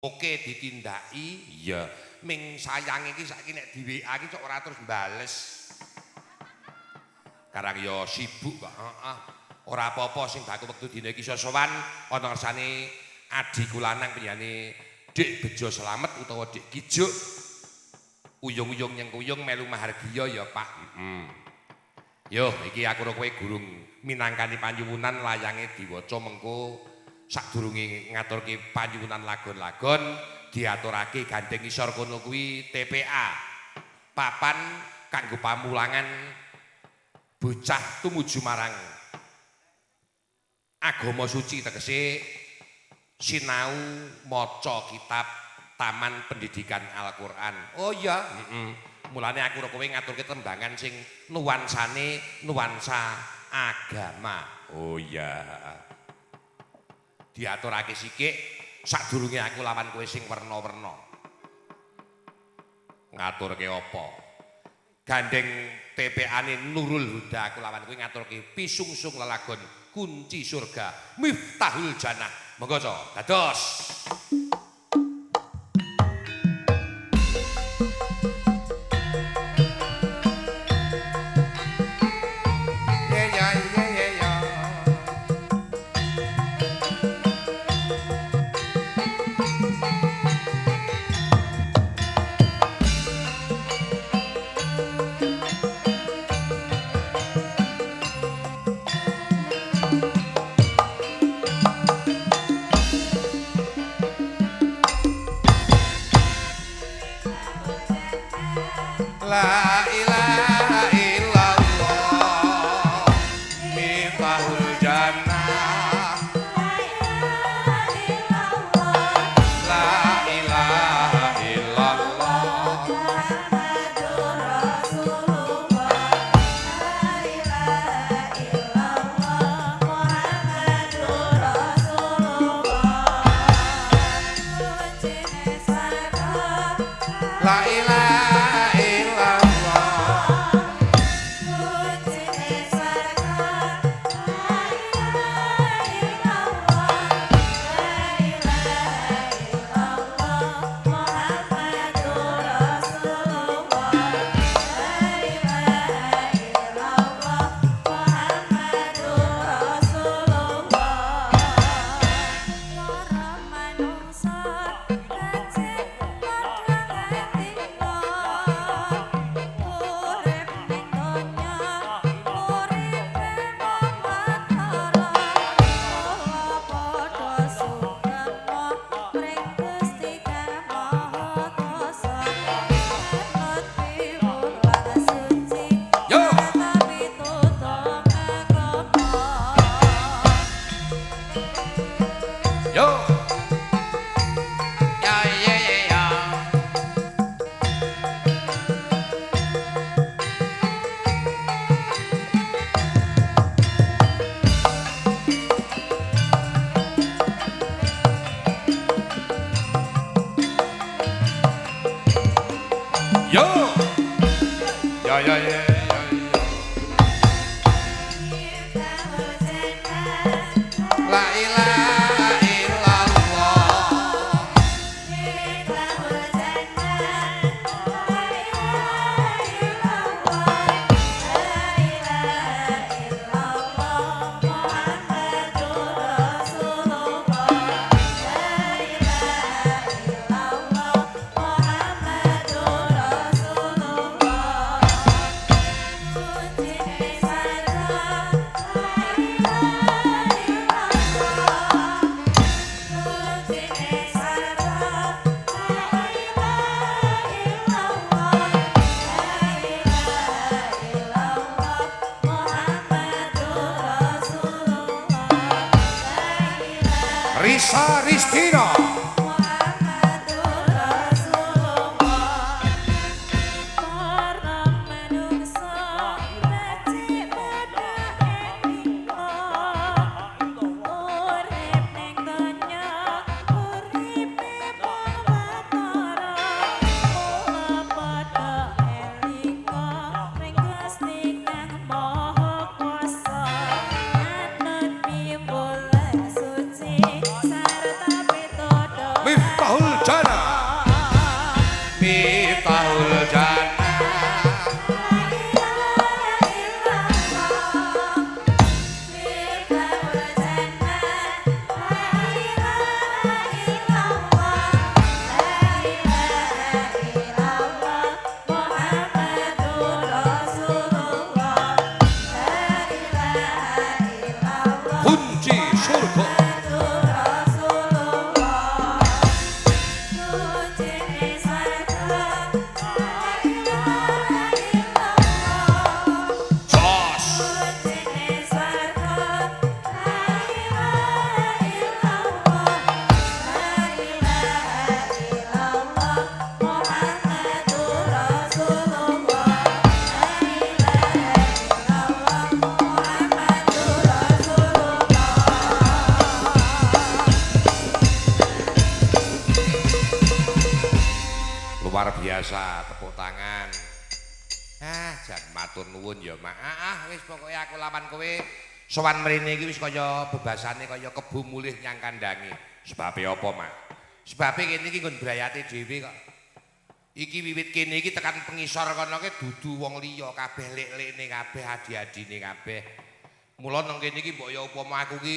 Oke ditindaki, iya. Ming sayang iki saiki nek di WA iki kok ora terus bales. Karang ya sibuk kok, heeh. Ora apa-apa sing baku wektu dina iki iso sowan ana ngersane adiku lanang penyanyi Dik Bejo Slamet utawa Dik Kijuk. Uyung-uyung nyengkuyung melu mahargiya ya, Pak. Yo, iki aku karo kowe gurung minangkani panyuwunan layange diwaca mengko sadurunge ngaturke panyuwunan lagon-lagon diaturake gandeng isor kono kuwi TPA. Papan kanggo pamulangan bocah tumuju marang agama suci tegese sinau maca kitab Taman Pendidikan Al-Qur'an. Oh iya, mulane aku karo kowe ngaturke tembangan sing nuansane nuansa agama. Oh iya. Diaturake sithik sadurunge aku lawan kowe sing werna-werna. Ngaturke apa? Gandeng TPA-ne Nurul Huda aku lawan kowe ngaturke pisungsung lelagon kunci surga Miftahul Jannah. Monggo dados. La ilaha illallah Miftahul Jannah. La ilaha illallah Muhammadur Rasulullah. La ilaha illallah Muhammadur Rasulullah. Kuncine sadar. La ilaha luar biasa, tepuk tangan. Jan matur nuwun ya, Mak. Wis pokoke aku lawan kowe sowan mrene iki wis kaya bebasane kaya kebu mulih nyang kandange. Sebabe apa, Mak? Sebabe kene iki nggon brayate dhewe kok. Iki wiwit kene iki tekan pengisor kono ki dudu wong liya kabeh lek-lekne kabeh adi-adine kabeh. Mula nang kene iki mbok ya upama aku ki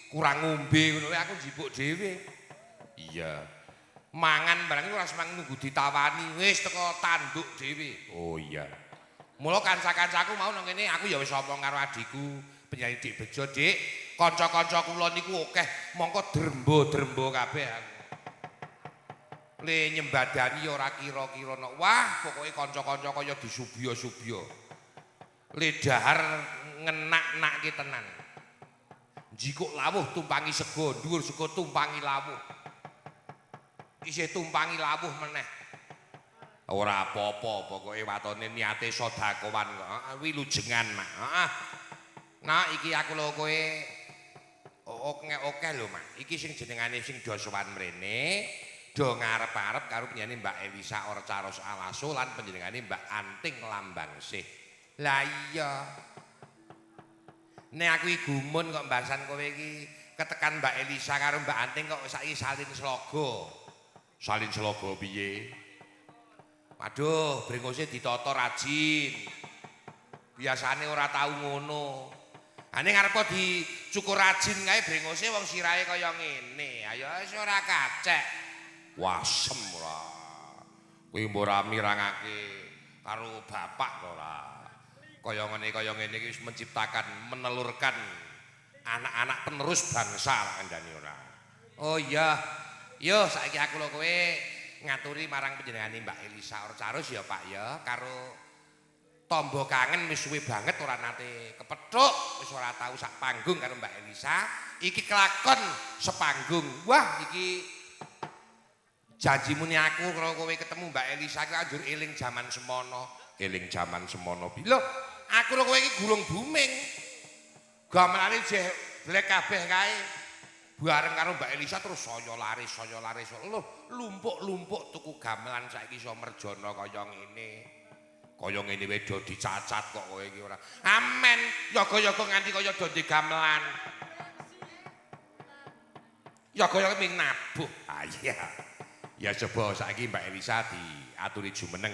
kurang ngombe ngono aku njipuk dhewe. Iya. Mangan barang ora semang nunggu ditawani, wis teko tanduk dhewe. Oh iya. Mula kanca-kancaku mau nang kene aku ya wis omong karo adikku, penyanyi Dik Bejo, Dik, kanca-kanca kula niku akeh, mongko drembo-drembo kabeh aku. Le nyembadani ora kira-kira no. Wah, pokoke kanca-kanca kaya disubya-subya. Le dahar ngenak-nakke tenan. Jikuk lawuh tumpangi sego, dhuwur sego tumpangi lawuh. Isih tumpangi lawuh meneh. Ora apa-apa, pokoke watone niate sedekawan kok. Wilujengan, Mak. Nah, iki aku lho kowe oke lho, Mak. Iki sing jenengane sing do sowan mrene, do ngarep-arep karo penyanyi Mbak Elisa Orcaros Alaso lan panjenengane Mbak Anting Lambangsih. Lah iya. Nek aku iki gumun kok mbasan kowe iki ketekan Mbak Elisa karo Mbak Anting kok saiki salin sloga. Salin sloga piye? Waduh, brengose ditata rajin. Biasane ora tau ngono. Ane ngarepa dicukur rajin kae brengose wong sirahe kaya ngene. Ayo wis ora kacek. Wasem ora. Kuwi mbok ora mirangake karo bapak to ora. Kaya ngene iki wis menciptakan, menelurkan anak-anak penerus bangsa kandhane ora. Oh iya. Yo saiki aku lho kowe ngaturi marang panjenengane Mbak Elisa Orcaros ya Pak ya karo tombo kangen wis suwe banget ora nate kepethuk wis ora tau sak panggung karo Mbak Elisa iki kelakon sepanggung wah iki janji muni aku karo kowe ketemu Mbak Elisa ki anjur eling jaman semono lho aku lho kowe iki gulung buming gamelane jeh blek kabeh kae bareng karo Mbak Elisa terus saya laris lho lumpuk tuku gamelan saiki iso merjana kaya ngene wae do dicacat kok kowe iki ora amen yoga-yoga nganti kaya do di gamelan yoga-yoga ming nabuh iya ya coba saiki Mbak Elisa diaturi jumeneng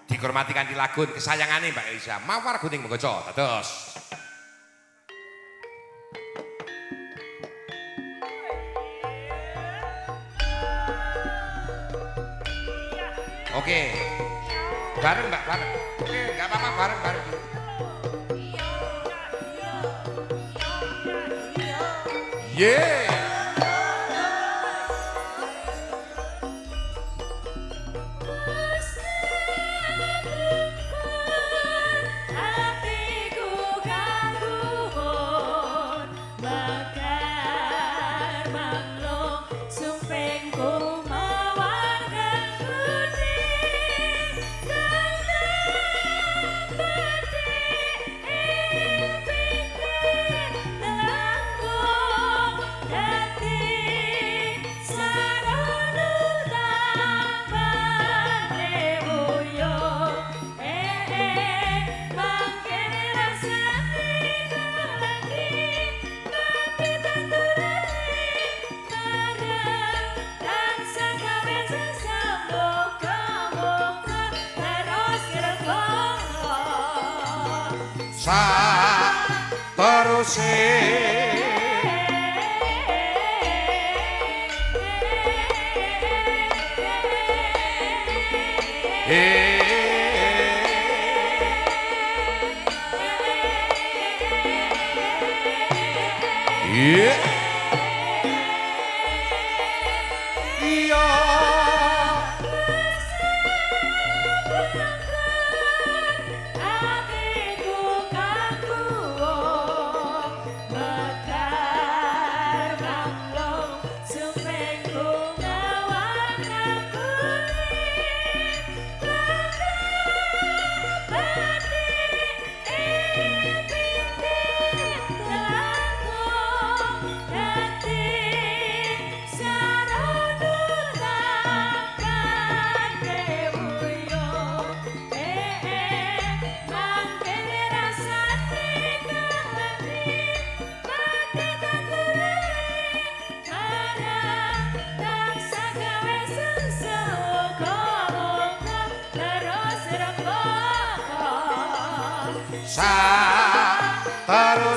dihormati kanthi lagu kesayangane Mbak Elisa mawar gunting mengkoco dados Oke, bareng Mbak, bareng. Oke, nggak apa-apa, bareng. Yeah.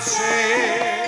sing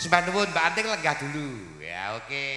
Sembah nuwun Mbak Anting lenggah dulu. Ya oke.